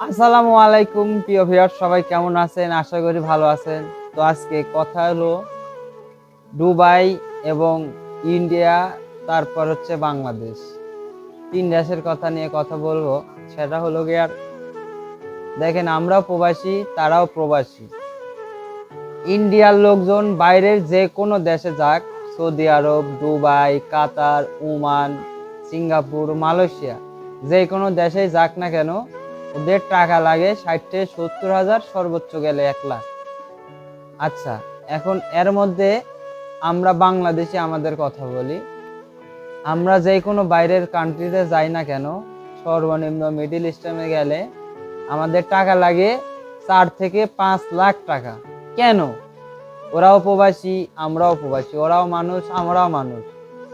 আসসালামু আলাইকুম প্রিয় ভিউয়ার, সবাই কেমন আছেন? আশা করি ভালো আছেন। তো আজকে কথা হলো দুবাই এবং ইন্ডিয়া, তারপর হচ্ছে বাংলাদেশ, তিন দেশের কথা নিয়ে কথা বলবো। সেটা হলো গিয়ে, দেখেন, আমরাও প্রবাসী, তারাও প্রবাসী। ইন্ডিয়ার লোকজন বাইরের যে কোনো দেশে যাক, সৌদি আরব, দুবাই, কাতার, ওমান, সিঙ্গাপুর, মালয়েশিয়া, যে কোনো দেশে যাক না কেন, ওদের টাকা লাগে 60,000 থেকে 70,000, সর্বোচ্চ গেলে 1 লাখ। আচ্ছা, এখন এর মধ্যে আমরা বাংলাদেশে আমাদের কথা বলি। আমরা যে কোনো বাইরের কান্ট্রিতে যাই না কেন, সর্বনিম্ন মিডিল ইস্টার্নে গেলে আমাদের টাকা লাগে 4 থেকে 5 লাখ টাকা। কেন? ওরাও প্রবাসী, আমরাও প্রবাসী, ওরাও মানুষ, আমরাও মানুষ।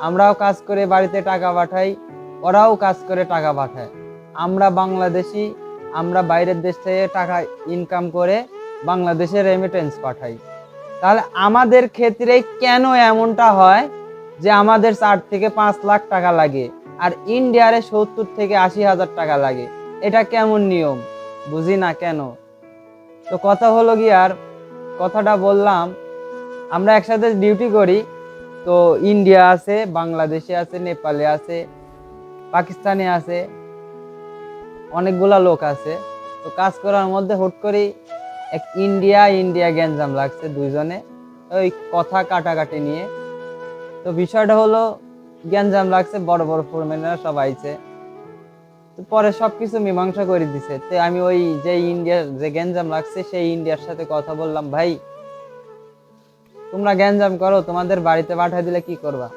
আমরাও কাজ করে বাড়িতে টাকা পাঠাই, ওরাও কাজ করে টাকা পাঠায়। আমরা বাংলাদেশি, আমরা বাইরের দেশ থেকে টাকা ইনকাম করে বাংলাদেশে রেমিটেন্স পাঠাই। তাহলে আমাদের ক্ষেত্রে কেন এমনটা হয় যে আমাদের 4 থেকে 5 লাখ টাকা লাগে আর ইন্ডিয়ারে 70 থেকে 80 হাজার টাকা লাগে? এটা কেমন নিয়ম? বুঝি না কেন। তো কথা হলো কি, আর কথাটা বললাম, আমরা একসাথে ডিউটি করি। তো ইন্ডিয়া আছে, বাংলাদেশে আছে, নেপালে আছে, পাকিস্তানে আছে, অনেকগুলা লোক আছে। তো কাজ করার মধ্যে হুট করে এক ইন্ডিয়া ইন্ডিয়া গ্যাঞ্জাম লাগছে দুইজনে, ওই কথা কাটাকাটি নিয়ে। তো বিষয়টা হলো, গ্যাঞ্জাম লাগছে, বড় বড় ফোরম্যানরা সব আইছে। তো পরে সবকিছু মীমাংসা করে দিছে। তো আমি ওই যে ইন্ডিয়ার যে গ্যাঞ্জাম লাগছে সেই ইন্ডিয়ার সাথে কথা বললাম, ভাই তোমরা গ্যাঞ্জাম করো, তোমাদের বাড়িতে পাঠিয়ে দিলে কি করবা?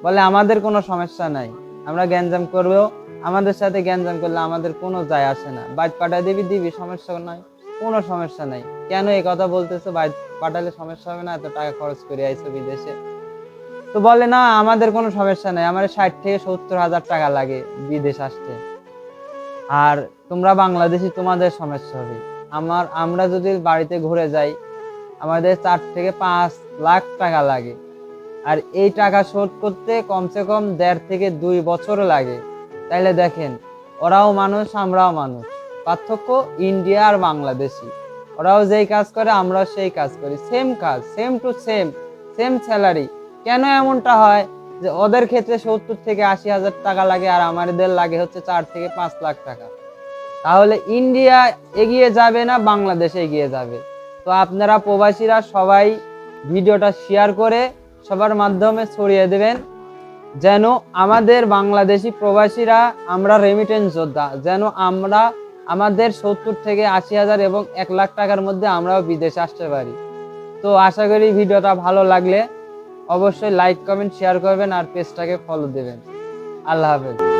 বলে আমাদের কোনো সমস্যা নাই, আমরা গ্যাঞ্জাম করবো, আমাদের সাথে গ্যাঞ্জাম করলে আমাদের কোনো যায় আসে না, বাইট পাঠায় দিবি দিবি, সমস্যা নাই, কোনো সমস্যা নাই। কেন এই কথা বলতেছো? বাইট পাঠালে সমস্যা হবে না? এত টাকা খরচ করে আইছো বিদেশে। তো বলে না, আমাদের কোনো সমস্যা নাই, আমার 60 থেকে 70 হাজার টাকা লাগে বিদেশ আসতে। আর তোমরা বাংলাদেশি, তোমাদের সমস্যা হবে। আমরা যদি বাড়িতে ঘুরে যাই, আমাদের 4 থেকে 5 লাখ টাকা লাগে। আর এই টাকা শোধ করতে কমসে কম 1.5 থেকে 2 বছর লাগে। তাইলে দেখেন, ওরাও মানুষ, আমরাও মানুষ। পার্থক্য ইন্ডিয়া আর বাংলাদেশি। ওরাও যেই কাজ করে, আমরাও সেই কাজ করি, সেম কাজ, same to same, same salary. কেন এমনটা হয় যে ওদের ক্ষেত্রে 70 থেকে 80 হাজার টাকা লাগে আর আমাদের লাগে হচ্ছে 4 থেকে 5 লাখ টাকা? তাহলে ইন্ডিয়া এগিয়ে যাবে না বাংলাদেশ এগিয়ে যাবে? তো আপনারা প্রবাসীরা সবাই ভিডিওটা শেয়ার করে সবার মাধ্যমে ছড়িয়ে দেবেন, যেন আমাদের বাংলাদেশি প্রবাসীরা, আমরা রেমিটেন্স যোদ্ধা, যেন আমরা আমাদের 70 থেকে 80 হাজার এবং 1 লাখ টাকার মধ্যে আমরাও বিদেশে আসতে পারি। তো আশা করি ভিডিওটা ভালো লাগলে অবশ্যই লাইক কমেন্ট শেয়ার করবেন আর পেজটাকে ফলো দেবেন। আল্লাহ হাফেজ।